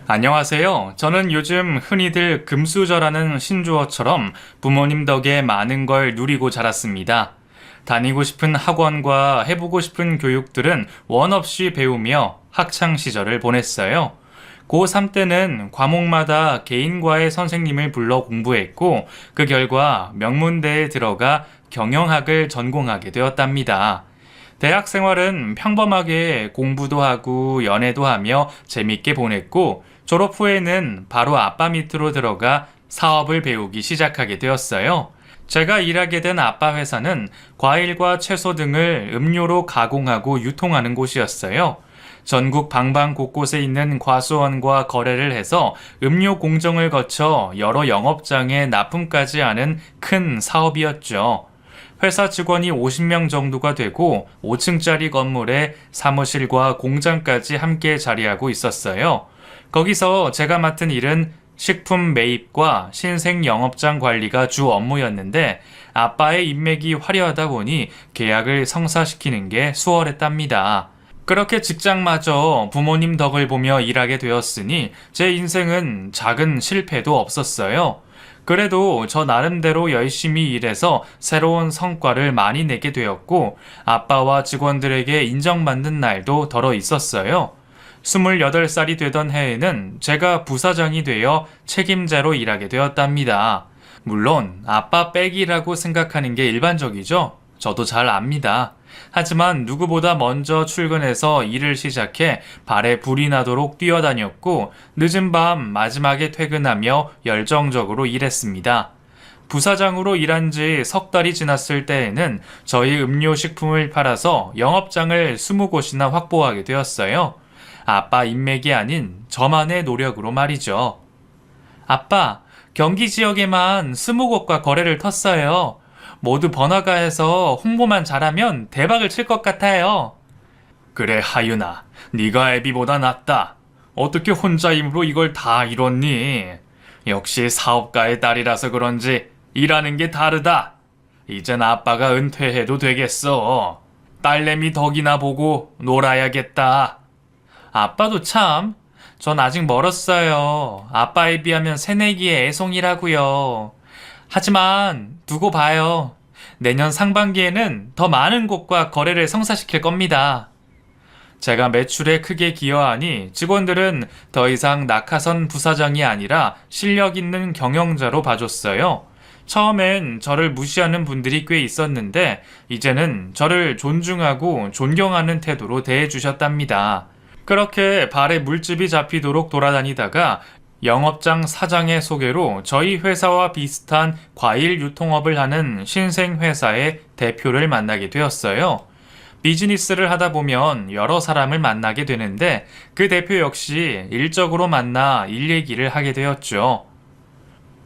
안녕하세요. 저는 요즘 흔히들 금수저라는 신조어처럼 부모님 덕에 많은 걸 누리고 자랐습니다. 다니고 싶은 학원과 해보고 싶은 교육들은 원 없이 배우며 학창 시절을 보냈어요. 고3 때는 과목마다 개인과의 선생님을 불러 공부했고 그 결과 명문대에 들어가 경영학을 전공하게 되었답니다. 대학 생활은 평범하게 공부도 하고 연애도 하며 재밌게 보냈고 졸업 후에는 바로 아빠 밑으로 들어가 사업을 배우기 시작하게 되었어요. 제가 일하게 된 아빠 회사는 과일과 채소 등을 음료로 가공하고 유통하는 곳이었어요. 전국 방방 곳곳에 있는 과수원과 거래를 해서 음료 공정을 거쳐 여러 영업장에 납품까지 하는 큰 사업이었죠. 회사 직원이 50명 정도가 되고 5층짜리 건물에 사무실과 공장까지 함께 자리하고 있었어요. 거기서 제가 맡은 일은 식품 매입과 신생 영업장 관리가 주 업무였는데 아빠의 인맥이 화려하다 보니 계약을 성사시키는 게 수월했답니다. 그렇게 직장마저 부모님 덕을 보며 일하게 되었으니 제 인생은 작은 실패도 없었어요. 그래도 저 나름대로 열심히 일해서 새로운 성과를 많이 내게 되었고 아빠와 직원들에게 인정받는 날도 덜어 있었어요. 28살이 되던 해에는 제가 부사장이 되어 책임자로 일하게 되었답니다. 물론 아빠 백이라고 생각하는 게 일반적이죠. 저도 잘 압니다. 하지만 누구보다 먼저 출근해서 일을 시작해 발에 불이 나도록 뛰어다녔고 늦은 밤 마지막에 퇴근하며 열정적으로 일했습니다. 부사장으로 일한 지 석 달이 지났을 때에는 저희 음료식품을 팔아서 영업장을 20곳이나 확보하게 되었어요. 아빠 인맥이 아닌 저만의 노력으로 말이죠. 아빠, 경기 지역에만 20곳과 거래를 텄어요. 모두 번화가에서 홍보만 잘하면 대박을 칠 것 같아요. 그래, 하윤아. 네가 애비보다 낫다. 어떻게 혼자 힘으로 이걸 다 이뤘니? 역시 사업가의 딸이라서 그런지 일하는 게 다르다. 이젠 아빠가 은퇴해도 되겠어. 딸내미 덕이나 보고 놀아야겠다. 아빠도 참, 전 아직 멀었어요. 아빠에 비하면 새내기의 애송이라고요. 하지만 두고 봐요. 내년 상반기에는 더 많은 곳과 거래를 성사시킬 겁니다. 제가 매출에 크게 기여하니 직원들은 더 이상 낙하선 부사장이 아니라 실력 있는 경영자로 봐줬어요. 처음엔 저를 무시하는 분들이 꽤 있었는데 이제는 저를 존중하고 존경하는 태도로 대해주셨답니다. 그렇게 발에 물집이 잡히도록 돌아다니다가 영업장 사장의 소개로 저희 회사와 비슷한 과일 유통업을 하는 신생 회사의 대표를 만나게 되었어요. 비즈니스를 하다 보면 여러 사람을 만나게 되는데 그 대표 역시 일적으로 만나 일 얘기를 하게 되었죠.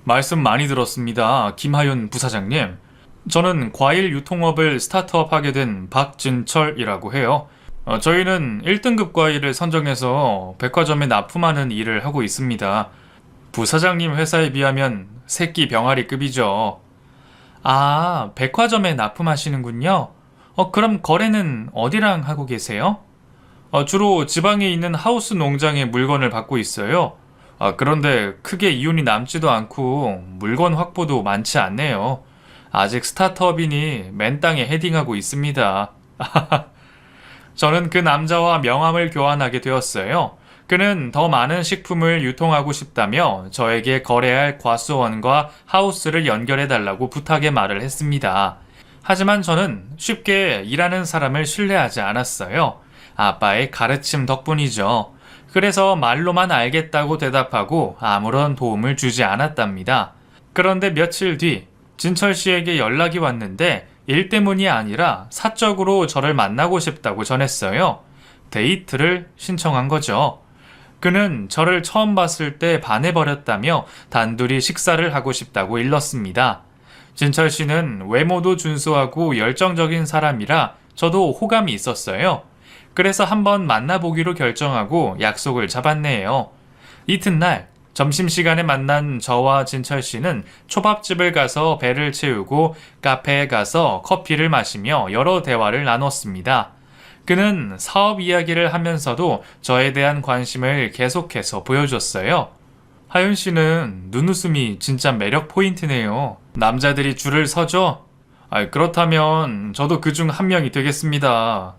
말씀 많이 들었습니다. 김하윤 부사장님. 저는 과일 유통업을 스타트업하게 된 박진철이라고 해요. 저희는 1등급 과일을 선정해서 백화점에 납품하는 일을 하고 있습니다. 부사장님 회사에 비하면 새끼 병아리급이죠. 아, 백화점에 납품하시는군요. 그럼 거래는 어디랑 하고 계세요? 주로 지방에 있는 하우스 농장에 물건을 받고 있어요. 그런데 크게 이윤이 남지도 않고 물건 확보도 많지 않네요. 아직 스타트업이니 맨 땅에 헤딩하고 있습니다. 저는 그 남자와 명함을 교환하게 되었어요. 그는 더 많은 식품을 유통하고 싶다며 저에게 거래할 과수원과 하우스를 연결해달라고 부탁의 말을 했습니다. 하지만 저는 쉽게 일하는 사람을 신뢰하지 않았어요. 아빠의 가르침 덕분이죠. 그래서 말로만 알겠다고 대답하고 아무런 도움을 주지 않았답니다. 그런데 며칠 뒤 진철 씨에게 연락이 왔는데 일 때문이 아니라 사적으로 저를 만나고 싶다고 전했어요. 데이트를 신청한 거죠. 그는 저를 처음 봤을 때 반해버렸다며 단둘이 식사를 하고 싶다고 일렀습니다. 진철 씨는 외모도 준수하고 열정적인 사람이라 저도 호감이 있었어요. 그래서 한번 만나보기로 결정하고 약속을 잡았네요. 이튿날 점심시간에 만난 저와 진철 씨는 초밥집을 가서 배를 채우고 카페에 가서 커피를 마시며 여러 대화를 나눴습니다. 그는 사업 이야기를 하면서도 저에 대한 관심을 계속해서 보여줬어요. 하윤 씨는 눈웃음이 진짜 매력 포인트네요. 남자들이 줄을 서죠? 그렇다면 저도 그중 한 명이 되겠습니다.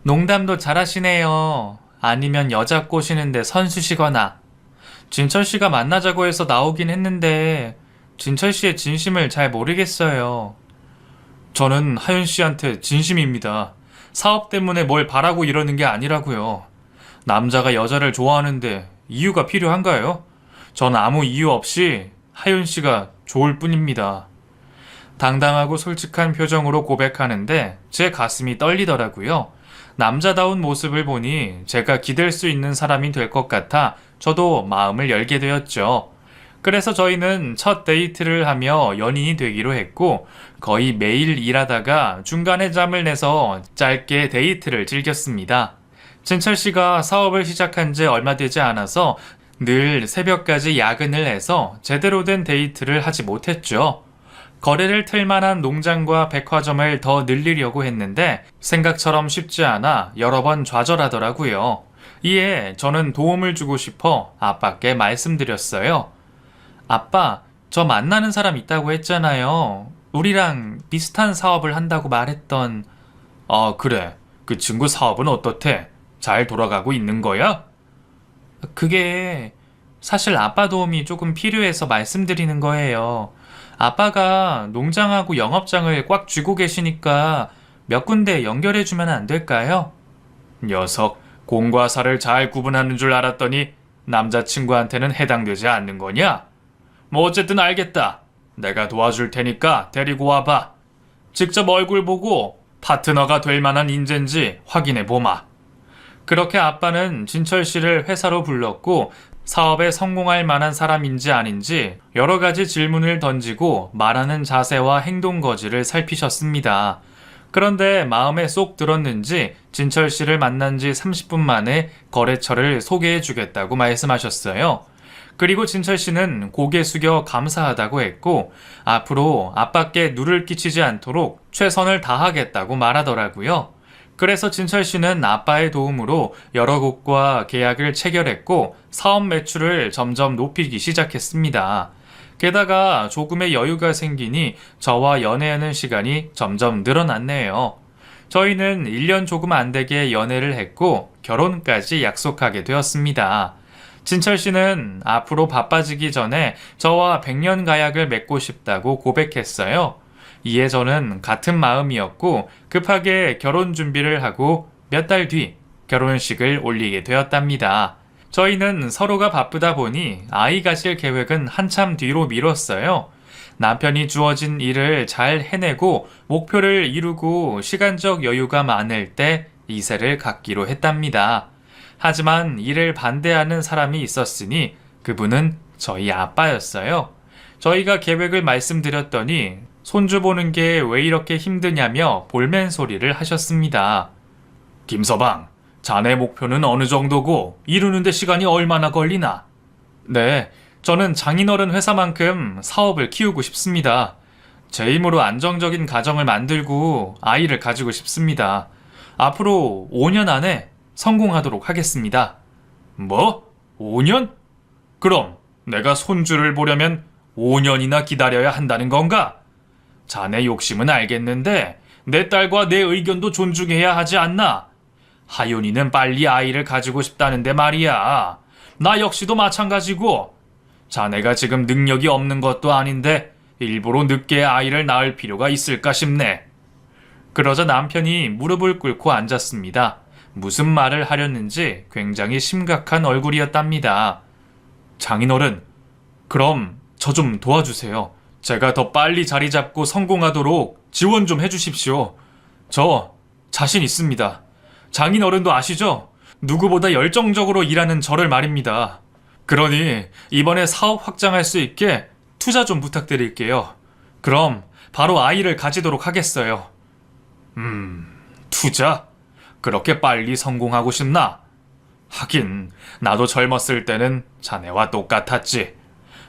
농담도 잘하시네요. 아니면 여자 꼬시는데 선수시거나. 진철 씨가 만나자고 해서 나오긴 했는데 진철 씨의 진심을 잘 모르겠어요. 저는 하윤 씨한테 진심입니다. 사업 때문에 뭘 바라고 이러는 게 아니라고요. 남자가 여자를 좋아하는데 이유가 필요한가요? 전 아무 이유 없이 하윤 씨가 좋을 뿐입니다. 당당하고 솔직한 표정으로 고백하는데 제 가슴이 떨리더라고요. 남자다운 모습을 보니 제가 기댈 수 있는 사람이 될 것 같아 저도 마음을 열게 되었죠. 그래서 저희는 첫 데이트를 하며 연인이 되기로 했고 거의 매일 일하다가 중간에 잠을 내서 짧게 데이트를 즐겼습니다. 진철 씨가 사업을 시작한 지 얼마 되지 않아서 늘 새벽까지 야근을 해서 제대로 된 데이트를 하지 못했죠. 거래를 틀 만한 농장과 백화점을 더 늘리려고 했는데 생각처럼 쉽지 않아 여러 번 좌절하더라고요. 이에 저는 도움을 주고 싶어 아빠께 말씀드렸어요. 아빠, 저 만나는 사람 있다고 했잖아요. 우리랑 비슷한 사업을 한다고 말했던... 그래. 그 친구 사업은 어떻대? 잘 돌아가고 있는 거야? 그게 사실 아빠 도움이 조금 필요해서 말씀드리는 거예요. 아빠가 농장하고 영업장을 꽉 쥐고 계시니까 몇 군데 연결해주면 안 될까요? 녀석, 공과 사를 잘 구분하는 줄 알았더니 남자친구한테는 해당되지 않는 거냐? 뭐 어쨌든 알겠다. 내가 도와줄 테니까 데리고 와봐. 직접 얼굴 보고 파트너가 될 만한 인재인지 확인해 보마. 그렇게 아빠는 진철 씨를 회사로 불렀고 사업에 성공할 만한 사람인지 아닌지 여러 가지 질문을 던지고 말하는 자세와 행동 거지를 살피셨습니다. 그런데 마음에 쏙 들었는지 진철 씨를 만난 지 30분 만에 거래처를 소개해 주겠다고 말씀하셨어요. 그리고 진철 씨는 고개 숙여 감사하다고 했고 앞으로 아빠께 누를 끼치지 않도록 최선을 다하겠다고 말하더라고요. 그래서 진철 씨는 아빠의 도움으로 여러 곳과 계약을 체결했고 사업 매출을 점점 높이기 시작했습니다. 게다가 조금의 여유가 생기니 저와 연애하는 시간이 점점 늘어났네요. 저희는 1년 조금 안 되게 연애를 했고 결혼까지 약속하게 되었습니다. 진철 씨는 앞으로 바빠지기 전에 저와 100년 가약을 맺고 싶다고 고백했어요. 이에 저는 같은 마음이었고 급하게 결혼 준비를 하고 몇 달 뒤 결혼식을 올리게 되었답니다. 저희는 서로가 바쁘다 보니 아이 가질 계획은 한참 뒤로 미뤘어요. 남편이 주어진 일을 잘 해내고 목표를 이루고 시간적 여유가 많을 때 이세를 갖기로 했답니다. 하지만 이를 반대하는 사람이 있었으니 그분은 저희 아빠였어요. 저희가 계획을 말씀드렸더니 손주 보는 게 왜 이렇게 힘드냐며 볼멘 소리를 하셨습니다. 김서방, 자네 목표는 어느 정도고 이루는데 시간이 얼마나 걸리나? 네, 저는 장인어른 회사만큼 사업을 키우고 싶습니다. 제 힘으로 안정적인 가정을 만들고 아이를 가지고 싶습니다. 앞으로 5년 안에 성공하도록 하겠습니다. 뭐? 5년? 그럼 내가 손주를 보려면 5년이나 기다려야 한다는 건가? 자네 욕심은 알겠는데 내 딸과 내 의견도 존중해야 하지 않나? 하윤이는 빨리 아이를 가지고 싶다는데 말이야. 나 역시도 마찬가지고. 자네가 지금 능력이 없는 것도 아닌데 일부러 늦게 아이를 낳을 필요가 있을까 싶네. 그러자 남편이 무릎을 꿇고 앉았습니다. 무슨 말을 하려는지 굉장히 심각한 얼굴이었답니다. 장인어른, 그럼 저 좀 도와주세요. 제가 더 빨리 자리 잡고 성공하도록 지원 좀 해주십시오. 저 자신 있습니다. 장인어른도 아시죠? 누구보다 열정적으로 일하는 저를 말입니다. 그러니 이번에 사업 확장할 수 있게 투자 좀 부탁드릴게요. 그럼 바로 아이를 가지도록 하겠어요. 투자? 그렇게 빨리 성공하고 싶나? 하긴 나도 젊었을 때는 자네와 똑같았지.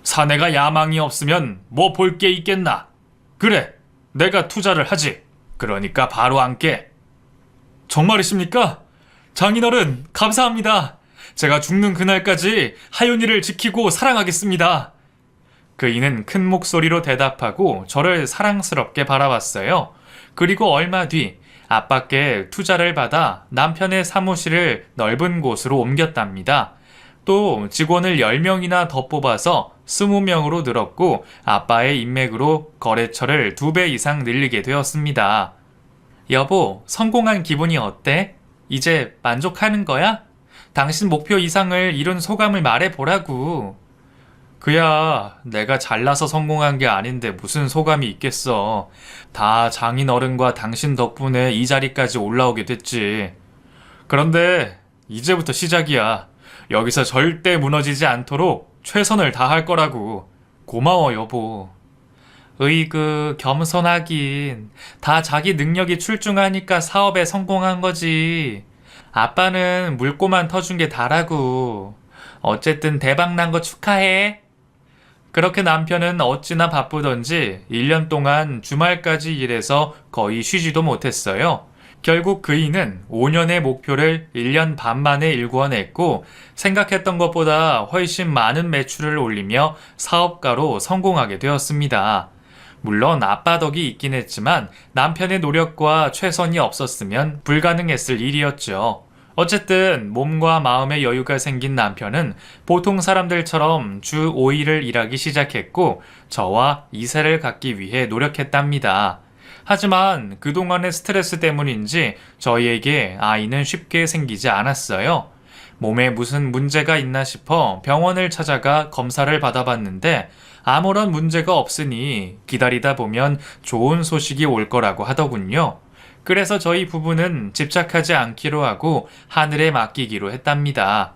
사내가 야망이 없으면 뭐 볼 게 있겠나? 그래, 내가 투자를 하지. 그러니까 바로 앉게. 정말이십니까? 장인어른, 감사합니다. 제가 죽는 그날까지 하윤이를 지키고 사랑하겠습니다. 그이는 큰 목소리로 대답하고 저를 사랑스럽게 바라봤어요. 그리고 얼마 뒤 아빠께 투자를 받아 남편의 사무실을 넓은 곳으로 옮겼답니다. 또 직원을 10명이나 더 뽑아서 20명으로 늘었고 아빠의 인맥으로 거래처를 2배 이상 늘리게 되었습니다. 여보, 성공한 기분이 어때? 이제 만족하는 거야? 당신 목표 이상을 이룬 소감을 말해보라고. 그야 내가 잘나서 성공한 게 아닌데 무슨 소감이 있겠어. 다 장인 어른과 당신 덕분에 이 자리까지 올라오게 됐지. 그런데 이제부터 시작이야. 여기서 절대 무너지지 않도록 최선을 다할 거라고. 고마워 여보. 으이그 겸손하긴. 다 자기 능력이 출중하니까 사업에 성공한 거지. 아빠는 물꼬만 터준 게 다라고. 어쨌든 대박 난 거 축하해. 그렇게 남편은 어찌나 바쁘던지 1년 동안 주말까지 일해서 거의 쉬지도 못했어요. 결국 그이는 5년의 목표를 1년 반 만에 일궈냈고 생각했던 것보다 훨씬 많은 매출을 올리며 사업가로 성공하게 되었습니다. 물론 아빠 덕이 있긴 했지만 남편의 노력과 최선이 없었으면 불가능했을 일이었죠. 어쨌든 몸과 마음의 여유가 생긴 남편은 보통 사람들처럼 주 5일을 일하기 시작했고 저와 2세를 갖기 위해 노력했답니다. 하지만 그동안의 스트레스 때문인지 저희에게 아이는 쉽게 생기지 않았어요. 몸에 무슨 문제가 있나 싶어 병원을 찾아가 검사를 받아봤는데 아무런 문제가 없으니 기다리다 보면 좋은 소식이 올 거라고 하더군요. 그래서 저희 부부는 집착하지 않기로 하고 하늘에 맡기기로 했답니다.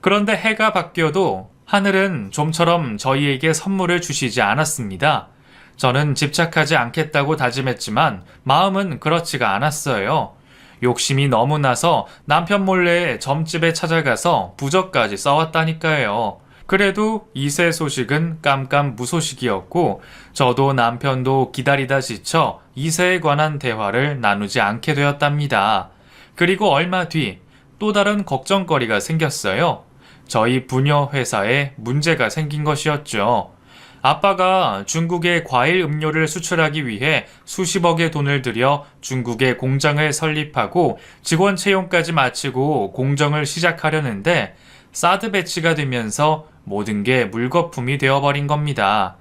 그런데 해가 바뀌어도 하늘은 좀처럼 저희에게 선물을 주시지 않았습니다. 저는 집착하지 않겠다고 다짐했지만 마음은 그렇지가 않았어요. 욕심이 너무 나서 남편 몰래 점집에 찾아가서 부적까지 써왔다니까요. 그래도 2세 소식은 깜깜무소식이었고 저도 남편도 기다리다 지쳐 2세에 관한 대화를 나누지 않게 되었답니다. 그리고 얼마 뒤 또 다른 걱정거리가 생겼어요. 저희 부녀 회사에 문제가 생긴 것이었죠. 아빠가 중국에 과일 음료를 수출하기 위해 수십억의 돈을 들여 중국에 공장을 설립하고 직원 채용까지 마치고 공정을 시작하려는데 사드 배치가 되면서 모든 게 물거품이 되어버린 겁니다.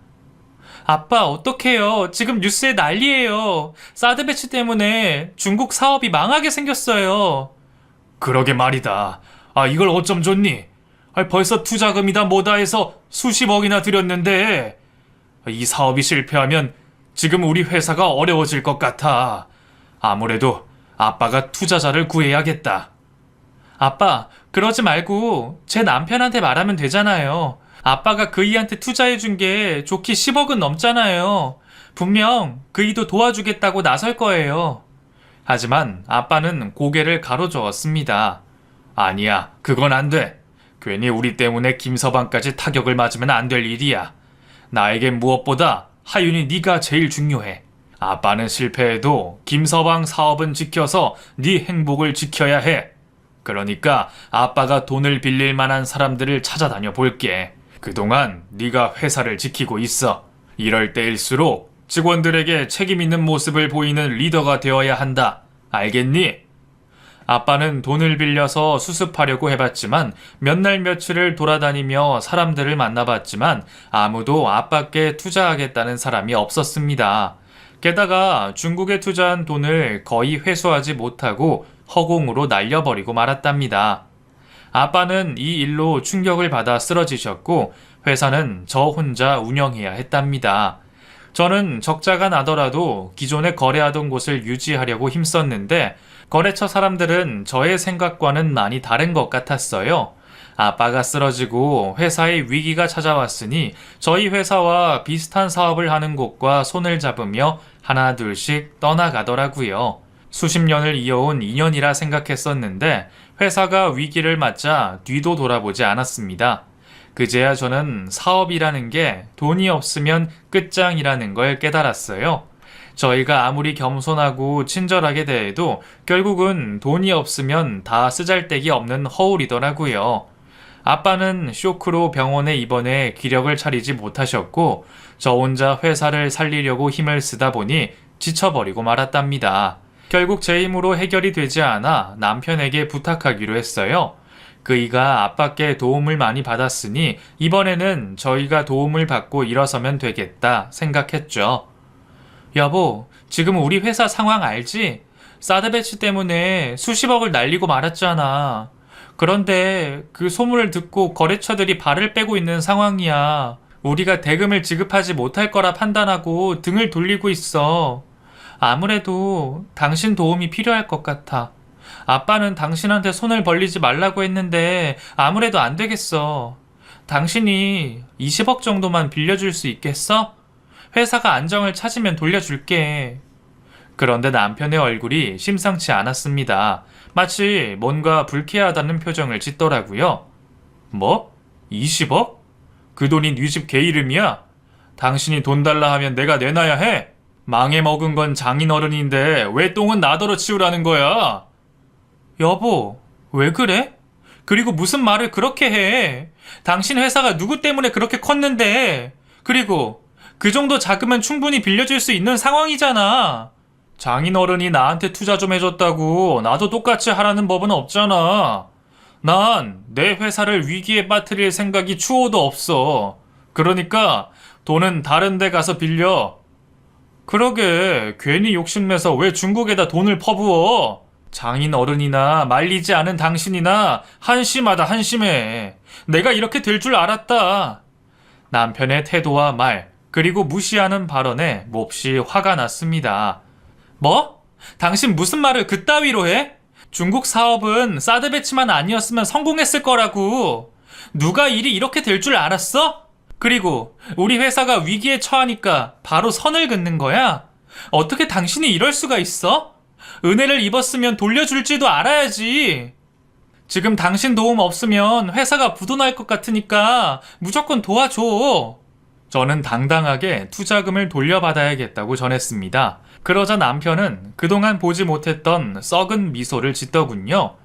아빠 어떡해요? 지금 뉴스에 난리예요. 사드 배치 때문에 중국 사업이 망하게 생겼어요. 그러게 말이다. 이걸 어쩜 좋니? 벌써 투자금이다 뭐다 해서 수십억이나 들였는데 이 사업이 실패하면 지금 우리 회사가 어려워질 것 같아. 아무래도 아빠가 투자자를 구해야겠다. 아빠, 그러지 말고 제 남편한테 말하면 되잖아요. 아빠가 그이한테 투자해준 게 좋게 10억은 넘잖아요. 분명 그이도 도와주겠다고 나설 거예요. 하지만 아빠는 고개를 가로저었습니다. 아니야, 그건 안 돼. 괜히 우리 때문에 김서방까지 타격을 맞으면 안 될 일이야. 나에겐 무엇보다 하윤이 네가 제일 중요해. 아빠는 실패해도 김서방 사업은 지켜서 네 행복을 지켜야 해. 그러니까 아빠가 돈을 빌릴 만한 사람들을 찾아다녀 볼게. 그동안 네가 회사를 지키고 있어. 이럴 때일수록 직원들에게 책임 있는 모습을 보이는 리더가 되어야 한다. 알겠니? 아빠는 돈을 빌려서 수습하려고 해봤지만 몇 날 며칠을 돌아다니며 사람들을 만나봤지만 아무도 아빠께 투자하겠다는 사람이 없었습니다. 게다가 중국에 투자한 돈을 거의 회수하지 못하고 허공으로 날려버리고 말았답니다. 아빠는 이 일로 충격을 받아 쓰러지셨고 회사는 저 혼자 운영해야 했답니다. 저는 적자가 나더라도 기존에 거래하던 곳을 유지하려고 힘썼는데 거래처 사람들은 저의 생각과는 많이 다른 것 같았어요. 아빠가 쓰러지고 회사에 위기가 찾아왔으니 저희 회사와 비슷한 사업을 하는 곳과 손을 잡으며 하나 둘씩 떠나가더라고요. 수십 년을 이어온 인연이라 생각했었는데 회사가 위기를 맞자 뒤도 돌아보지 않았습니다. 그제야 저는 사업이라는 게 돈이 없으면 끝장이라는 걸 깨달았어요. 저희가 아무리 겸손하고 친절하게 대해도 결국은 돈이 없으면 다 쓰잘데기 없는 허울이더라고요. 아빠는 쇼크로 병원에 입원해 기력을 차리지 못하셨고 저 혼자 회사를 살리려고 힘을 쓰다 보니 지쳐버리고 말았답니다. 결국 제 힘으로 해결이 되지 않아 남편에게 부탁하기로 했어요. 그이가 아빠께 도움을 많이 받았으니 이번에는 저희가 도움을 받고 일어서면 되겠다 생각했죠. 여보, 지금 우리 회사 상황 알지? 사드 배치 때문에 수십억을 날리고 말았잖아. 그런데 그 소문을 듣고 거래처들이 발을 빼고 있는 상황이야. 우리가 대금을 지급하지 못할 거라 판단하고 등을 돌리고 있어. 아무래도 당신 도움이 필요할 것 같아. 아빠는 당신한테 손을 벌리지 말라고 했는데 아무래도 안 되겠어. 당신이 20억 정도만 빌려줄 수 있겠어? 회사가 안정을 찾으면 돌려줄게. 그런데 남편의 얼굴이 심상치 않았습니다. 마치 뭔가 불쾌하다는 표정을 짓더라고요. 뭐? 20억? 그 돈이 네 집 개 이름이야? 당신이 돈 달라 하면 내가 내놔야 해? 망해 먹은 건 장인어른인데 왜 똥은 나더러 치우라는 거야? 여보, 왜 그래? 그리고 무슨 말을 그렇게 해? 당신 회사가 누구 때문에 그렇게 컸는데? 그리고 그 정도 자금은 충분히 빌려줄 수 있는 상황이잖아. 장인어른이 나한테 투자 좀 해줬다고 나도 똑같이 하라는 법은 없잖아. 난 내 회사를 위기에 빠뜨릴 생각이 추호도 없어. 그러니까 돈은 다른 데 가서 빌려. 그러게, 괜히 욕심내서 왜 중국에다 돈을 퍼부어? 장인어른이나 말리지 않은 당신이나 한심하다 한심해. 내가 이렇게 될 줄 알았다. 남편의 태도와 말, 그리고 무시하는 발언에 몹시 화가 났습니다. 뭐? 당신 무슨 말을 그따위로 해? 중국 사업은 사드 배치만 아니었으면 성공했을 거라고. 누가 일이 이렇게 될 줄 알았어? 그리고 우리 회사가 위기에 처하니까 바로 선을 긋는 거야? 어떻게 당신이 이럴 수가 있어? 은혜를 입었으면 돌려줄지도 알아야지. 지금 당신 도움 없으면 회사가 부도날 것 같으니까 무조건 도와줘. 저는 당당하게 투자금을 돌려받아야겠다고 전했습니다. 그러자 남편은 그동안 보지 못했던 썩은 미소를 짓더군요.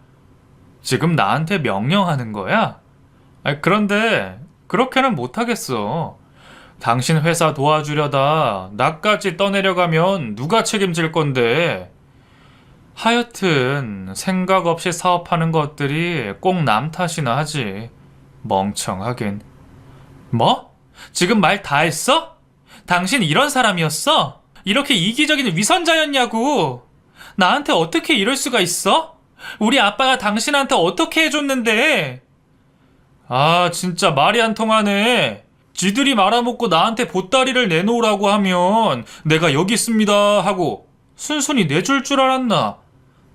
지금 나한테 명령하는 거야? 그런데 그렇게는 못하겠어. 당신 회사 도와주려다 나까지 떠내려가면 누가 책임질 건데. 하여튼 생각 없이 사업하는 것들이 꼭 남 탓이나 하지. 멍청하긴. 뭐? 지금 말 다 했어? 당신 이런 사람이었어? 이렇게 이기적인 위선자였냐고. 나한테 어떻게 이럴 수가 있어? 우리 아빠가 당신한테 어떻게 해줬는데. 아, 진짜 말이 안 통하네. 지들이 말아먹고 나한테 보따리를 내놓으라고 하면 내가 여기 있습니다 하고 순순히 내줄 줄 알았나.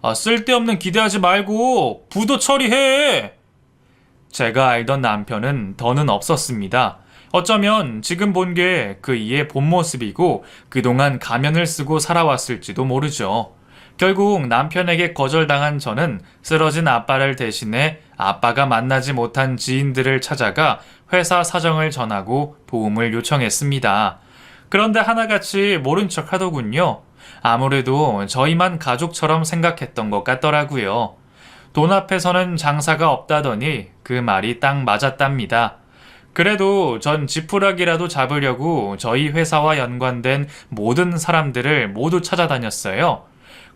아, 쓸데없는 기대하지 말고 부도 처리해. 제가 알던 남편은 더는 없었습니다. 어쩌면 지금 본 게 그이의 본 모습이고 그동안 가면을 쓰고 살아왔을지도 모르죠. 결국 남편에게 거절당한 저는 쓰러진 아빠를 대신해 아빠가 만나지 못한 지인들을 찾아가 회사 사정을 전하고 도움을 요청했습니다. 그런데 하나같이 모른 척 하더군요. 아무래도 저희만 가족처럼 생각했던 것 같더라고요. 돈 앞에서는 장사가 없다더니 그 말이 딱 맞았답니다. 그래도 전 지푸라기라도 잡으려고 저희 회사와 연관된 모든 사람들을 모두 찾아다녔어요.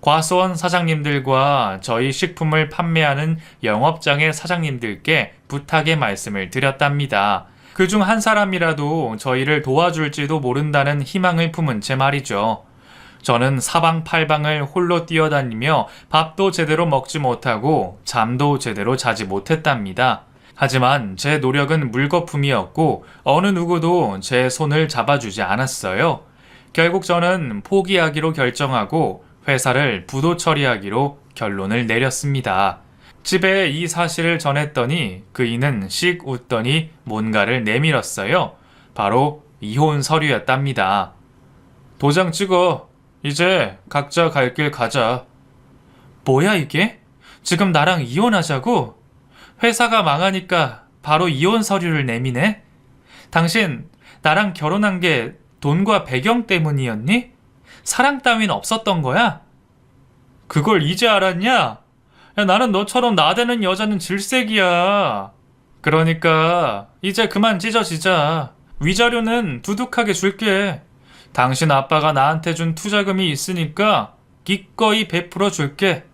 과수원 사장님들과 저희 식품을 판매하는 영업장의 사장님들께 부탁의 말씀을 드렸답니다. 그중 한 사람이라도 저희를 도와줄지도 모른다는 희망을 품은 채 말이죠. 저는 사방팔방을 홀로 뛰어다니며 밥도 제대로 먹지 못하고 잠도 제대로 자지 못했답니다. 하지만 제 노력은 물거품이었고 어느 누구도 제 손을 잡아주지 않았어요. 결국 저는 포기하기로 결정하고 회사를 부도 처리하기로 결론을 내렸습니다. 집에 이 사실을 전했더니 그이는 씩 웃더니 뭔가를 내밀었어요. 바로 이혼 서류였답니다. 도장 찍어. 이제 각자 갈 길 가자. 뭐야 이게? 지금 나랑 이혼하자고? 회사가 망하니까 바로 이혼 서류를 내미네? 당신 나랑 결혼한 게 돈과 배경 때문이었니? 사랑 따윈 없었던 거야? 그걸 이제 알았냐? 야, 나는 너처럼 나대는 여자는 질색이야. 그러니까 이제 그만 찢어지자. 위자료는 두둑하게 줄게. 당신 아빠가 나한테 준 투자금이 있으니까 기꺼이 베풀어 줄게.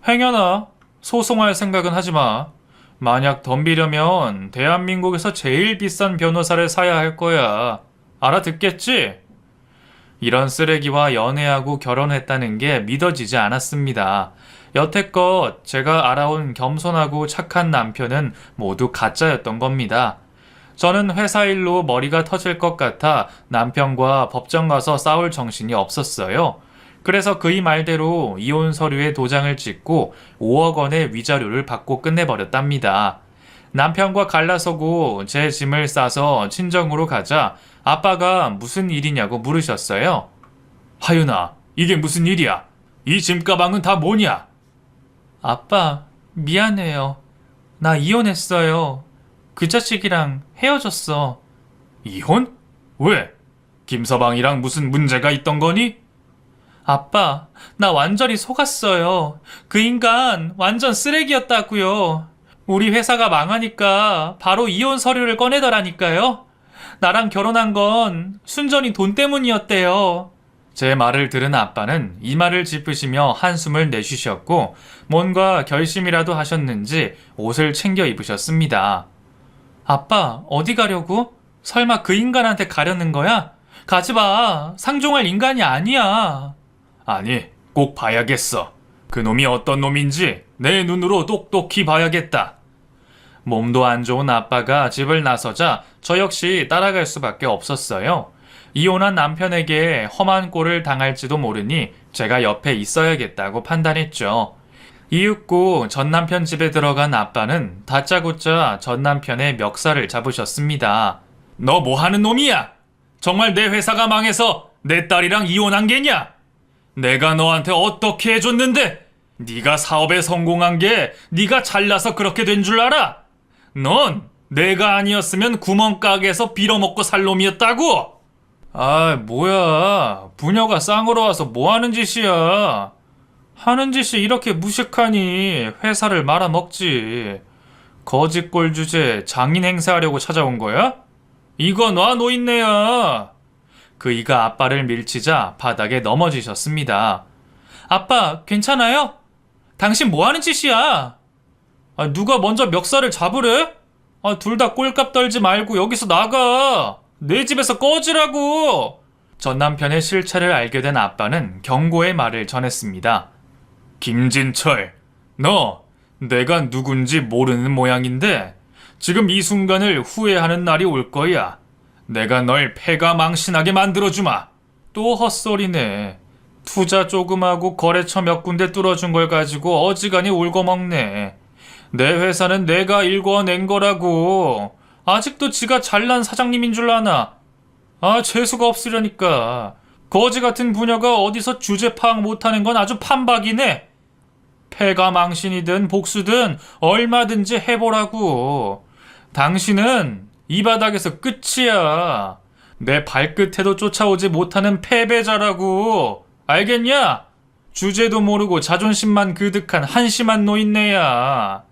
행여나 소송할 생각은 하지 마. 만약 덤비려면 대한민국에서 제일 비싼 변호사를 사야 할 거야. 알아듣겠지? 이런 쓰레기와 연애하고 결혼했다는 게 믿어지지 않았습니다. 여태껏 제가 알아온 겸손하고 착한 남편은 모두 가짜였던 겁니다. 저는 회사 일로 머리가 터질 것 같아 남편과 법정 가서 싸울 정신이 없었어요. 그래서 그의 말대로 이혼 서류에 도장을 찍고 5억 원의 위자료를 받고 끝내버렸답니다. 남편과 갈라서고 제 짐을 싸서 친정으로 가자 아빠가 무슨 일이냐고 물으셨어요. 하윤아, 이게 무슨 일이야? 이 짐가방은 다 뭐냐? 아빠, 미안해요. 나 이혼했어요. 그 자식이랑 헤어졌어. 이혼? 왜? 김서방이랑 무슨 문제가 있던 거니? 아빠, 나 완전히 속았어요. 그 인간 완전 쓰레기였다고요. 우리 회사가 망하니까 바로 이혼 서류를 꺼내더라니까요. 나랑 결혼한 건 순전히 돈 때문이었대요. 제 말을 들은 아빠는 이마를 짚으시며 한숨을 내쉬셨고 뭔가 결심이라도 하셨는지 옷을 챙겨 입으셨습니다. 아빠, 어디 가려고? 설마 그 인간한테 가려는 거야? 가지 마. 상종할 인간이 아니야. 아니, 꼭 봐야겠어. 그 놈이 어떤 놈인지 내 눈으로 똑똑히 봐야겠다. 몸도 안 좋은 아빠가 집을 나서자 저 역시 따라갈 수밖에 없었어요. 이혼한 남편에게 험한 꼴을 당할지도 모르니 제가 옆에 있어야겠다고 판단했죠. 이윽고 전남편 집에 들어간 아빠는 다짜고짜 전남편의 멱살을 잡으셨습니다. 너 뭐 하는 놈이야? 정말 내 회사가 망해서 내 딸이랑 이혼한 게냐? 내가 너한테 어떻게 해줬는데? 네가 사업에 성공한 게 네가 잘나서 그렇게 된 줄 알아? 넌 내가 아니었으면 구멍가게에서 빌어먹고 살 놈이었다고? 아, 뭐야. 부녀가 쌍으로 와서 뭐 하는 짓이야. 하는 짓이 이렇게 무식하니 회사를 말아먹지. 거짓골 주제 장인 행세하려고 찾아온 거야? 이거 놔 노인네야. 그이가 아빠를 밀치자 바닥에 넘어지셨습니다. 아빠, 괜찮아요? 당신 뭐 하는 짓이야? 아, 누가 먼저 멱살을 잡으래? 아, 둘 다 꼴값 떨지 말고 여기서 나가. 내 집에서 꺼지라고. 전 남편의 실체를 알게 된 아빠는 경고의 말을 전했습니다. 김진철, 너 내가 누군지 모르는 모양인데 지금 이 순간을 후회하는 날이 올 거야. 내가 널 패가 망신하게 만들어주마. 또 헛소리네. 투자 조금 하고 거래처 몇 군데 뚫어준 걸 가지고 어지간히 울고 먹네. 내 회사는 내가 일궈낸 거라고. 아직도 지가 잘난 사장님인 줄 아나. 아, 재수가 없으려니까. 거지 같은 부녀가 어디서 주제 파악 못하는 건 아주 판박이네. 패가 망신이든 복수든 얼마든지 해보라고. 당신은 이 바닥에서 끝이야. 내 발끝에도 쫓아오지 못하는 패배자라고. 알겠냐? 주제도 모르고 자존심만 그득한 한심한 노인네야.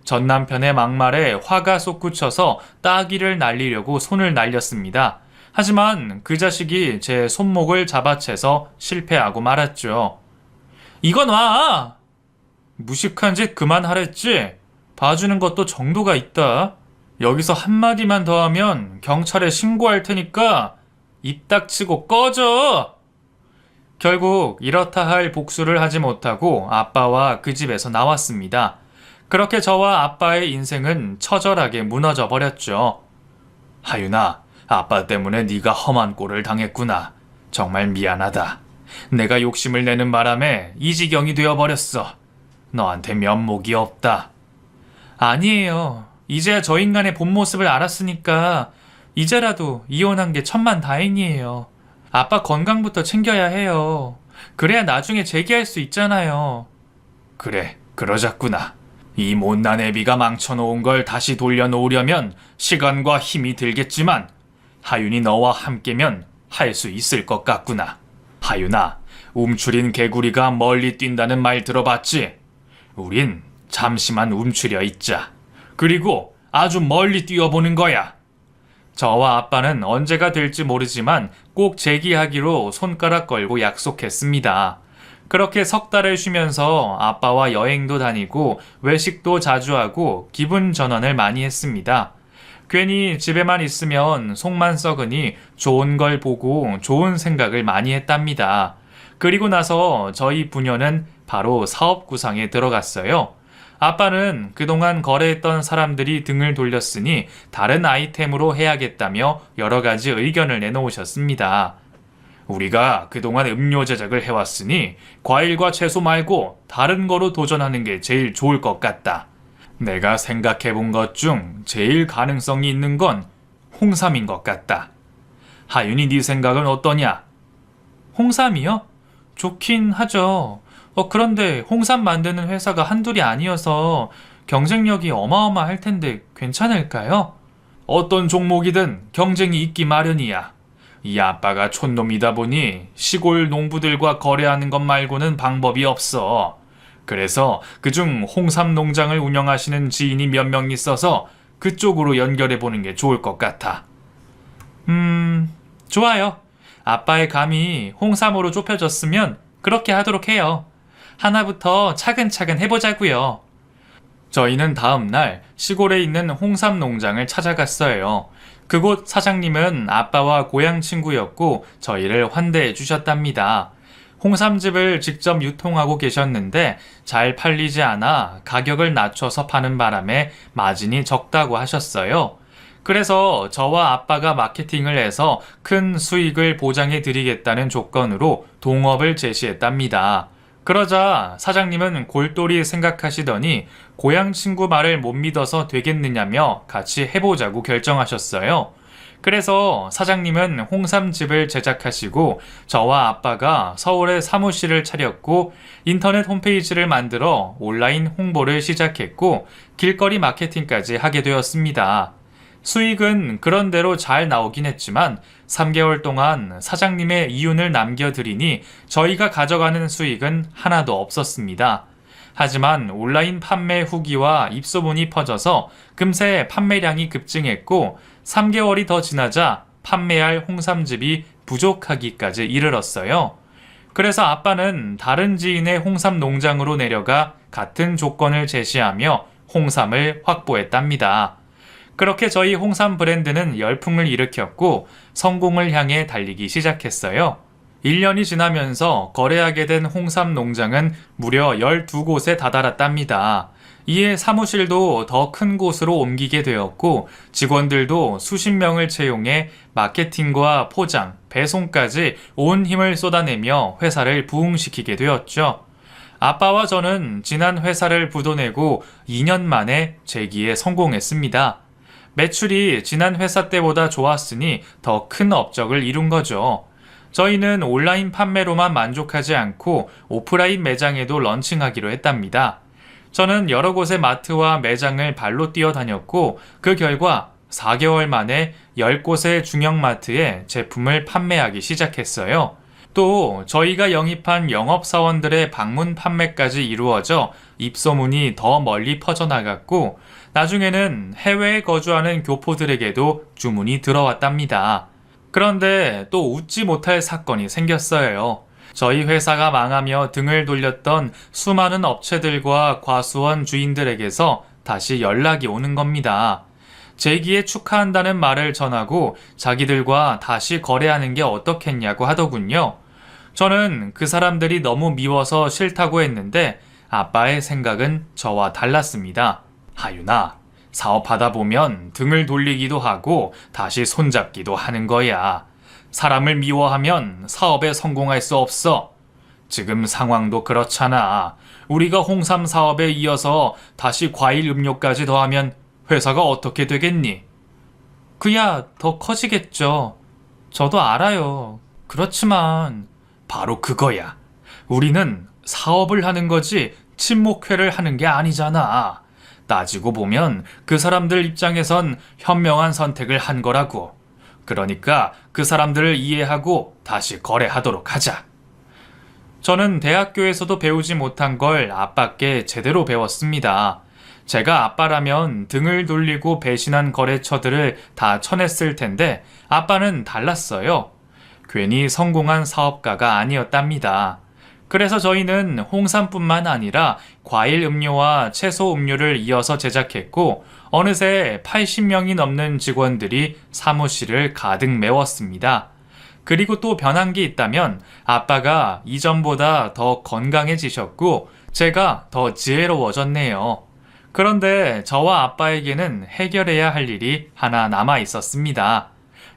전 남편의 막말에 화가 솟구쳐서 따귀를 날리려고 손을 날렸습니다. 하지만 그 자식이 제 손목을 잡아채서 실패하고 말았죠. 이건 와! 무식한 짓 그만하랬지? 봐주는 것도 정도가 있다. 여기서 한마디만 더 하면 경찰에 신고할 테니까 입 닥치고 꺼져! 결국 이렇다 할 복수를 하지 못하고 아빠와 그 집에서 나왔습니다. 그렇게 저와 아빠의 인생은 처절하게 무너져 버렸죠. 하윤아, 아빠 때문에 네가 험한 꼴을 당했구나. 정말 미안하다. 내가 욕심을 내는 바람에 이 지경이 되어버렸어. 너한테 면목이 없다. 아니에요. 이제야 저 인간의 본 모습을 알았으니까 이제라도 이혼한 게 천만다행이에요. 아빠 건강부터 챙겨야 해요. 그래야 나중에 재기할 수 있잖아요. 그래, 그러자꾸나. 이 못난 애비가 망쳐놓은 걸 다시 돌려놓으려면 시간과 힘이 들겠지만 하윤이 너와 함께면 할 수 있을 것 같구나. 하윤아, 움츠린 개구리가 멀리 뛴다는 말 들어봤지? 우린 잠시만 움츠려 있자. 그리고 아주 멀리 뛰어보는 거야. 저와 아빠는 언제가 될지 모르지만 꼭 재기하기로 손가락 걸고 약속했습니다. 그렇게 석 달을 쉬면서 아빠와 여행도 다니고 외식도 자주 하고 기분 전환을 많이 했습니다. 괜히 집에만 있으면 속만 썩으니 좋은 걸 보고 좋은 생각을 많이 했답니다. 그리고 나서 저희 부녀는 바로 사업 구상에 들어갔어요. 아빠는 그동안 거래했던 사람들이 등을 돌렸으니 다른 아이템으로 해야겠다며 여러 가지 의견을 내놓으셨습니다. 우리가 그동안 음료 제작을 해왔으니 과일과 채소 말고 다른 거로 도전하는 게 제일 좋을 것 같다. 내가 생각해본 것 중 제일 가능성이 있는 건 홍삼인 것 같다. 하윤이 네 생각은 어떠냐? 홍삼이요? 좋긴 하죠. 그런데 홍삼 만드는 회사가 한둘이 아니어서 경쟁력이 어마어마할 텐데 괜찮을까요? 어떤 종목이든 경쟁이 있기 마련이야. 이 아빠가 촌놈이다 보니 시골 농부들과 거래하는 것 말고는 방법이 없어. 그래서 그중 홍삼 농장을 운영하시는 지인이 몇 명 있어서 그쪽으로 연결해보는 게 좋을 것 같아. 좋아요. 아빠의 감이 홍삼으로 좁혀졌으면 그렇게 하도록 해요. 하나부터 차근차근 해보자고요. 저희는 다음 날 시골에 있는 홍삼 농장을 찾아갔어요. 그곳 사장님은 아빠와 고향 친구였고 저희를 환대해 주셨답니다. 홍삼즙을 직접 유통하고 계셨는데 잘 팔리지 않아 가격을 낮춰서 파는 바람에 마진이 적다고 하셨어요. 그래서 저와 아빠가 마케팅을 해서 큰 수익을 보장해 드리겠다는 조건으로 동업을 제시했답니다. 그러자 사장님은 골똘히 생각하시더니 고향 친구 말을 못 믿어서 되겠느냐며 같이 해보자고 결정하셨어요. 그래서 사장님은 홍삼즙을 제작하시고 저와 아빠가 서울에 사무실을 차렸고 인터넷 홈페이지를 만들어 온라인 홍보를 시작했고 길거리 마케팅까지 하게 되었습니다. 수익은 그런대로 잘 나오긴 했지만 3개월 동안 사장님의 이윤을 남겨드리니 저희가 가져가는 수익은 하나도 없었습니다. 하지만 온라인 판매 후기와 입소문이 퍼져서 금세 판매량이 급증했고 3개월이 더 지나자 판매할 홍삼즙이 부족하기까지 이르렀어요. 그래서 아빠는 다른 지인의 홍삼 농장으로 내려가 같은 조건을 제시하며 홍삼을 확보했답니다. 그렇게 저희 홍삼 브랜드는 열풍을 일으켰고 성공을 향해 달리기 시작했어요. 1년이 지나면서 거래하게 된 홍삼 농장은 무려 12곳에 다다랐답니다. 이에 사무실도 더 큰 곳으로 옮기게 되었고 직원들도 수십 명을 채용해 마케팅과 포장, 배송까지 온 힘을 쏟아내며 회사를 부흥시키게 되었죠. 아빠와 저는 지난 회사를 부도내고 2년 만에 재기에 성공했습니다. 매출이 지난 회사 때보다 좋았으니 더 큰 업적을 이룬 거죠. 저희는 온라인 판매로만 만족하지 않고 오프라인 매장에도 런칭하기로 했답니다. 저는 여러 곳의 마트와 매장을 발로 뛰어다녔고 그 결과 4개월 만에 10곳의 중형마트에 제품을 판매하기 시작했어요. 또 저희가 영입한 영업사원들의 방문 판매까지 이루어져 입소문이 더 멀리 퍼져나갔고 나중에는 해외에 거주하는 교포들에게도 주문이 들어왔답니다. 그런데 또 웃지 못할 사건이 생겼어요. 저희 회사가 망하며 등을 돌렸던 수많은 업체들과 과수원 주인들에게서 다시 연락이 오는 겁니다. 재기에 축하한다는 말을 전하고 자기들과 다시 거래하는 게 어떻겠냐고 하더군요. 저는 그 사람들이 너무 미워서 싫다고 했는데 아빠의 생각은 저와 달랐습니다. 하윤아, 사업하다 보면 등을 돌리기도 하고 다시 손잡기도 하는 거야. 사람을 미워하면 사업에 성공할 수 없어. 지금 상황도 그렇잖아. 우리가 홍삼 사업에 이어서 다시 과일 음료까지 더하면 회사가 어떻게 되겠니? 그야 더 커지겠죠. 저도 알아요. 그렇지만 바로 그거야. 우리는 사업을 하는 거지 친목회를 하는 게 아니잖아. 따지고 보면 그 사람들 입장에선 현명한 선택을 한 거라고. 그러니까 그 사람들을 이해하고 다시 거래하도록 하자. 저는 대학교에서도 배우지 못한 걸 아빠께 제대로 배웠습니다. 제가 아빠라면 등을 돌리고 배신한 거래처들을 다 쳐냈을 텐데 아빠는 달랐어요. 괜히 성공한 사업가가 아니었답니다. 그래서 저희는 홍삼뿐만 아니라 과일 음료와 채소 음료를 이어서 제작했고 어느새 80명이 넘는 직원들이 사무실을 가득 메웠습니다. 그리고 또 변한 게 있다면 아빠가 이전보다 더 건강해지셨고 제가 더 지혜로워졌네요. 그런데 저와 아빠에게는 해결해야 할 일이 하나 남아 있었습니다.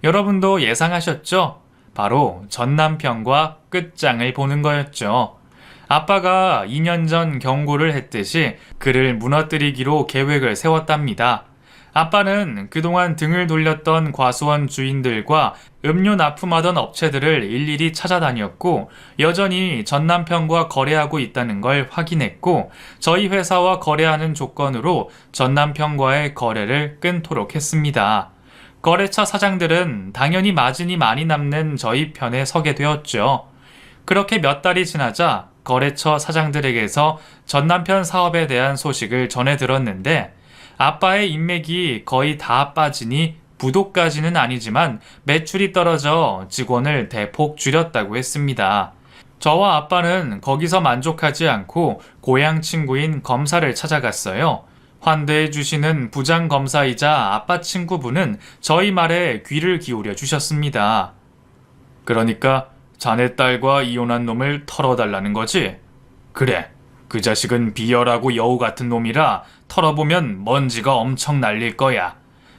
여러분도 예상하셨죠? 바로 전 남편과 끝장을 보는 거였죠. 아빠가 2년 전 경고를 했듯이 그를 무너뜨리기로 계획을 세웠답니다. 아빠는 그동안 등을 돌렸던 과수원 주인들과 음료 납품하던 업체들을 일일이 찾아다녔고 여전히 전 남편과 거래하고 있다는 걸 확인했고 저희 회사와 거래하는 조건으로 전 남편과의 거래를 끊도록 했습니다. 거래처 사장들은 당연히 마진이 많이 남는 저희 편에 서게 되었죠. 그렇게 몇 달이 지나자 거래처 사장들에게서 전 남편 사업에 대한 소식을 전해 들었는데 아빠의 인맥이 거의 다 빠지니 부도까지는 아니지만 매출이 떨어져 직원을 대폭 줄였다고 했습니다. 저와 아빠는 거기서 만족하지 않고 고향 친구인 검사를 찾아갔어요. 환대해 주시는 부장 검사이자 아빠 친구분은 저희 말에 귀를 기울여 주셨습니다. 그러니까 자네 딸과 이혼한 놈을 털어달라는 거지? 그래, 그 자식은 비열하고 여우 같은 놈이라 털어보면 먼지가 엄청 날릴 거야.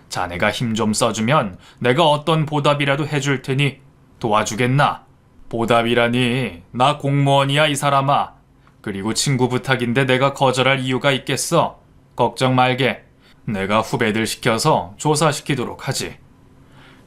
자네가 힘 좀 써주면 내가 어떤 보답이라도 해줄 테니 도와주겠나? 보답이라니, 나 공무원이야 이 사람아. 그리고 친구 부탁인데 내가 거절할 이유가 있겠어? 걱정 말게. 내가 후배들 시켜서 조사시키도록 하지.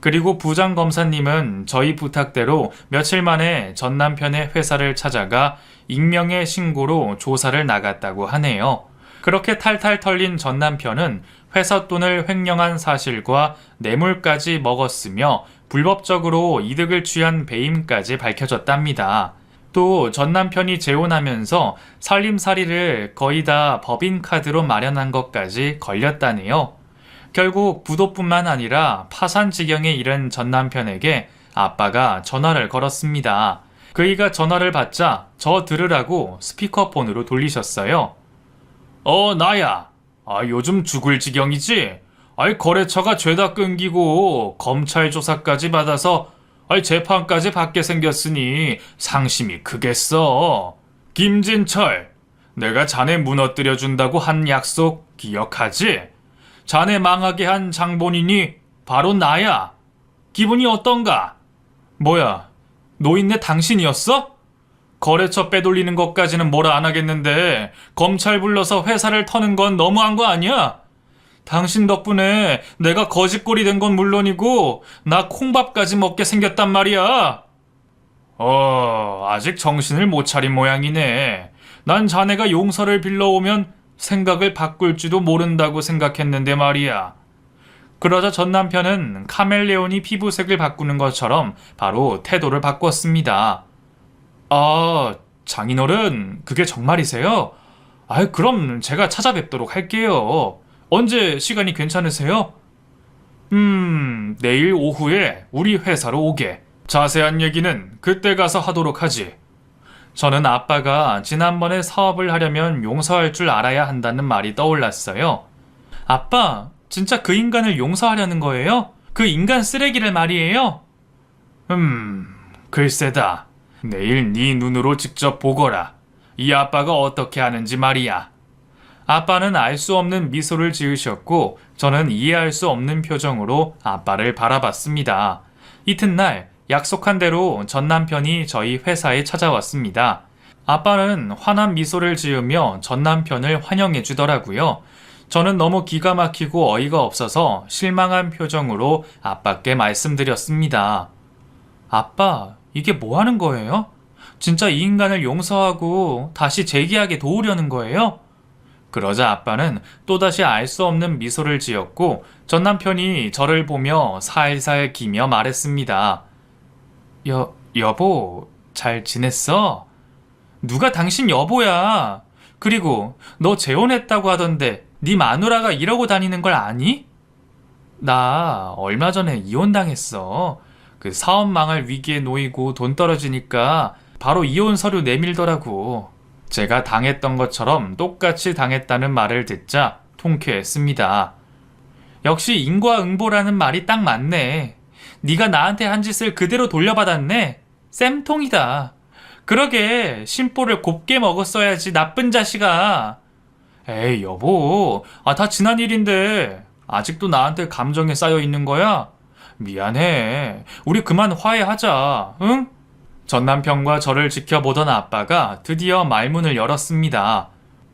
그리고 부장 검사님은 저희 부탁대로 며칠 만에 전 남편의 회사를 찾아가 익명의 신고로 조사를 나갔다고 하네요. 그렇게 탈탈 털린 전 남편은 회사 돈을 횡령한 사실과 뇌물까지 먹었으며 불법적으로 이득을 취한 배임까지 밝혀졌답니다. 또 전 남편이 재혼하면서 살림살이를 거의 다 법인카드로 마련한 것까지 걸렸다네요. 결국 부도뿐만 아니라 파산 지경에 이른 전 남편에게 아빠가 전화를 걸었습니다. 그이가 전화를 받자 저 들으라고 스피커폰으로 돌리셨어요. 나야. 요즘 죽을 지경이지? 거래처가 죄다 끊기고 검찰 조사까지 받아서 재판까지 받게 생겼으니 상심이 크겠어. 김진철, 내가 자네 무너뜨려준다고 한 약속 기억하지? 자네 망하게 한 장본인이 바로 나야. 기분이 어떤가? 뭐야, 노인네 당신이었어? 거래처 빼돌리는 것까지는 뭐라 안 하겠는데 검찰 불러서 회사를 터는 건 너무한 거 아니야? 당신 덕분에 내가 거짓골이 된 건 물론이고 나 콩밥까지 먹게 생겼단 말이야. 아직 정신을 못 차린 모양이네. 난 자네가 용서를 빌러오면 생각을 바꿀지도 모른다고 생각했는데 말이야. 그러자 전 남편은 카멜레온이 피부색을 바꾸는 것처럼 바로 태도를 바꿨습니다. 장인어른, 그게 정말이세요? 그럼 제가 찾아뵙도록 할게요. 언제 시간이 괜찮으세요? 내일 오후에 우리 회사로 오게. 자세한 얘기는 그때 가서 하도록 하지. 저는 아빠가 지난번에 사업을 하려면 용서할 줄 알아야 한다는 말이 떠올랐어요. 아빠, 진짜 그 인간을 용서하려는 거예요? 그 인간 쓰레기를 말이에요? 글쎄다. 내일 네 눈으로 직접 보거라. 이 아빠가 어떻게 하는지 말이야. 아빠는 알 수 없는 미소를 지으셨고 저는 이해할 수 없는 표정으로 아빠를 바라봤습니다. 이튿날 약속한 대로 전 남편이 저희 회사에 찾아왔습니다. 아빠는 환한 미소를 지으며 전 남편을 환영해 주더라고요. 저는 너무 기가 막히고 어이가 없어서 실망한 표정으로 아빠께 말씀드렸습니다. 아빠, 이게 뭐 하는 거예요? 진짜 이 인간을 용서하고 다시 재기하게 도우려는 거예요? 그러자 아빠는 또다시 알 수 없는 미소를 지었고 전 남편이 저를 보며 살살 기며 말했습니다. 여보, 잘 지냈어? 누가 당신 여보야? 그리고 너 재혼했다고 하던데 네 마누라가 이러고 다니는 걸 아니? 나 얼마 전에 이혼당했어. 그 사업 망할 위기에 놓이고 돈 떨어지니까 바로 이혼 서류 내밀더라고. 제가 당했던 것처럼 똑같이 당했다는 말을 듣자 통쾌했습니다. 역시 인과응보라는 말이 딱 맞네. 네가 나한테 한 짓을 그대로 돌려받았네. 쌤통이다. 그러게 심보를 곱게 먹었어야지 나쁜 자식아. 에이 여보, 다 지난 일인데 아직도 나한테 감정에 쌓여 있는 거야? 미안해. 우리 그만 화해하자. 응? 전 남편과 저를 지켜보던 아빠가 드디어 말문을 열었습니다.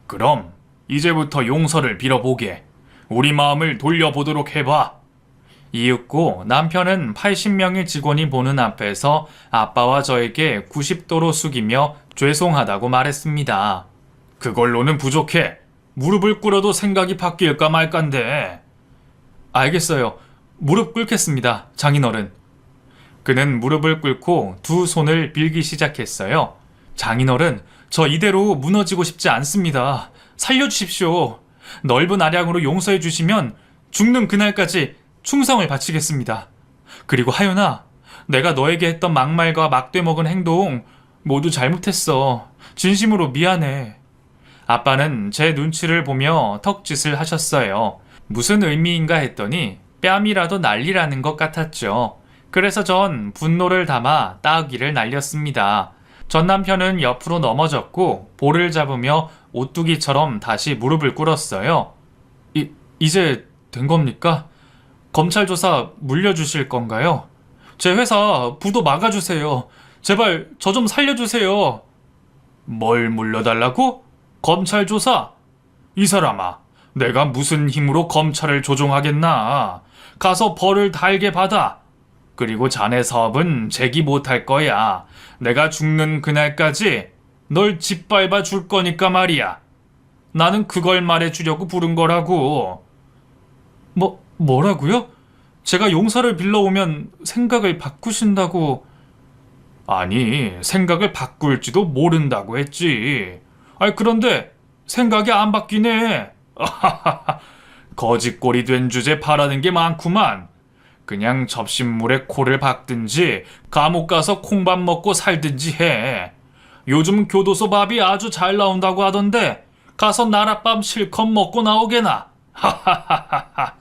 그럼 이제부터 용서를 빌어보게. 우리 마음을 돌려보도록 해봐. 이윽고 남편은 80명의 직원이 보는 앞에서 아빠와 저에게 90도로 숙이며 죄송하다고 말했습니다. 그걸로는 부족해. 무릎을 꿇어도 생각이 바뀔까 말깐데. 알겠어요. 무릎 꿇겠습니다, 장인어른. 그는 무릎을 꿇고 두 손을 빌기 시작했어요. 장인어른, 저 이대로 무너지고 싶지 않습니다. 살려주십시오. 넓은 아량으로 용서해 주시면 죽는 그날까지 충성을 바치겠습니다. 그리고 하윤아, 내가 너에게 했던 막말과 막되먹은 행동 모두 잘못했어. 진심으로 미안해. 아빠는 제 눈치를 보며 턱짓을 하셨어요. 무슨 의미인가 했더니 뺨이라도 날리라는 것 같았죠. 그래서 전 분노를 담아 따귀를 날렸습니다. 전 남편은 옆으로 넘어졌고 볼을 잡으며 오뚜기처럼 다시 무릎을 꿇었어요. 이제 된 겁니까? 검찰 조사 물려주실 건가요? 제 회사 부도 막아주세요. 제발 저 좀 살려주세요. 뭘 물려달라고? 검찰 조사? 이 사람아, 내가 무슨 힘으로 검찰을 조종하겠나? 가서 벌을 달게 받아. 그리고 자네 사업은 재기 못할 거야. 내가 죽는 그날까지 널 짓밟아 줄 거니까 말이야. 나는 그걸 말해주려고 부른 거라고. 뭐라고요? 제가 용서를 빌러오면 생각을 바꾸신다고. 아니, 생각을 바꿀지도 모른다고 했지. 그런데 생각이 안 바뀌네. 거짓골이 된 주제 바라는 게 많구만. 그냥 접신물에 코를 박든지 감옥 가서 콩밥 먹고 살든지 해. 요즘 교도소 밥이 아주 잘 나온다고 하던데 가서 나랏밥 실컷 먹고 나오게나. 하하하하하.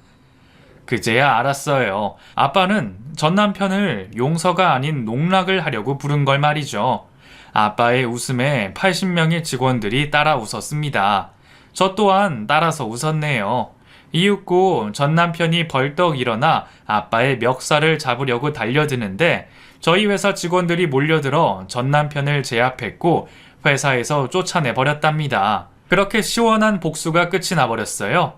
그제야 알았어요. 아빠는 전 남편을 용서가 아닌 농락을 하려고 부른 걸 말이죠. 아빠의 웃음에 80명의 직원들이 따라 웃었습니다. 저 또한 따라서 웃었네요. 이윽고 전 남편이 벌떡 일어나 아빠의 멱살을 잡으려고 달려드는데 저희 회사 직원들이 몰려들어 전 남편을 제압했고 회사에서 쫓아내버렸답니다. 그렇게 시원한 복수가 끝이 나버렸어요.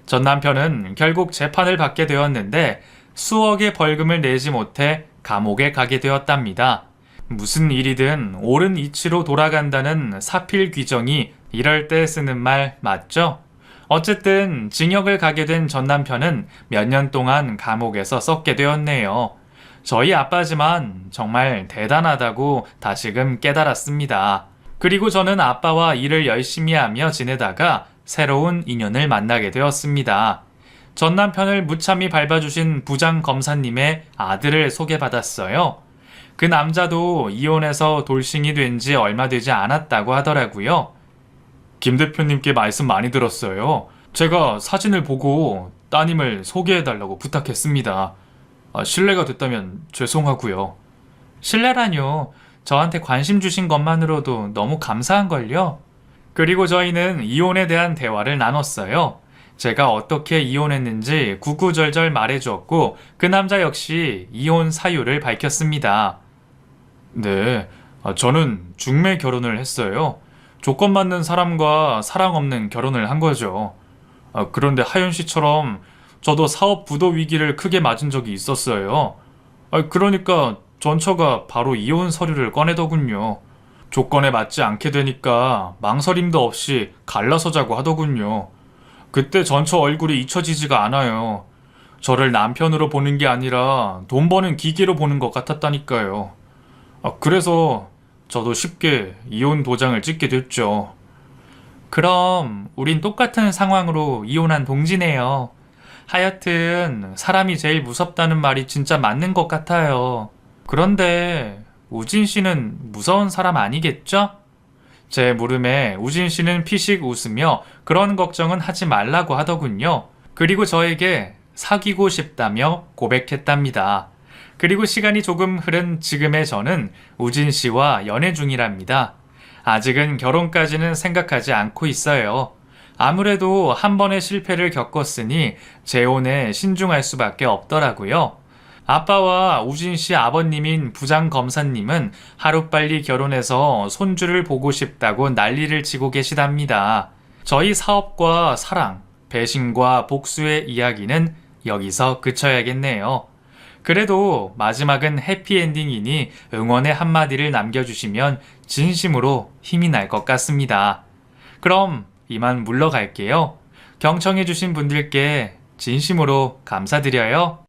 전 남편은 결국 재판을 받게 되었는데 수억의 벌금을 내지 못해 감옥에 가게 되었답니다. 무슨 일이든 옳은 이치로 돌아간다는 사필 규정이 이럴 때 쓰는 말 맞죠? 어쨌든 징역을 가게 된 전 남편은 몇 년 동안 감옥에서 썩게 되었네요. 저희 아빠지만 정말 대단하다고 다시금 깨달았습니다. 그리고 저는 아빠와 일을 열심히 하며 지내다가 새로운 인연을 만나게 되었습니다. 전 남편을 무참히 밟아주신 부장 검사님의 아들을 소개받았어요. 그 남자도 이혼해서 돌싱이 된 지 얼마 되지 않았다고 하더라고요. 김 대표님께 말씀 많이 들었어요. 제가 사진을 보고 따님을 소개해달라고 부탁했습니다. 실례가 됐다면 죄송하고요. 실례라뇨. 저한테 관심 주신 것만으로도 너무 감사한걸요. 그리고 저희는 이혼에 대한 대화를 나눴어요. 제가 어떻게 이혼했는지 구구절절 말해주었고 그 남자 역시 이혼 사유를 밝혔습니다. 네, 저는 중매 결혼을 했어요. 조건 맞는 사람과 사랑 없는 결혼을 한 거죠. 그런데 하윤 씨처럼 저도 사업 부도 위기를 크게 맞은 적이 있었어요. 그러니까 전처가 바로 이혼 서류를 꺼내더군요. 조건에 맞지 않게 되니까 망설임도 없이 갈라서자고 하더군요. 그때 전처 얼굴이 잊혀지지가 않아요. 저를 남편으로 보는 게 아니라 돈 버는 기계로 보는 것 같았다니까요. 그래서 저도 쉽게 이혼 도장을 찍게 됐죠. 그럼 우린 똑같은 상황으로 이혼한 동지네요. 하여튼 사람이 제일 무섭다는 말이 진짜 맞는 것 같아요. 그런데 우진 씨는 무서운 사람 아니겠죠? 제 물음에 우진 씨는 피식 웃으며 그런 걱정은 하지 말라고 하더군요. 그리고 저에게 사귀고 싶다며 고백했답니다. 그리고 시간이 조금 흐른 지금의 저는 우진 씨와 연애 중이랍니다. 아직은 결혼까지는 생각하지 않고 있어요. 아무래도 한 번의 실패를 겪었으니 재혼에 신중할 수밖에 없더라고요. 아빠와 우진 씨 아버님인 부장검사님은 하루빨리 결혼해서 손주를 보고 싶다고 난리를 치고 계시답니다. 저희 사업과 사랑, 배신과 복수의 이야기는 여기서 그쳐야겠네요. 그래도 마지막은 해피엔딩이니 응원의 한마디를 남겨주시면 진심으로 힘이 날 것 같습니다. 그럼 이만 물러갈게요. 경청해주신 분들께 진심으로 감사드려요.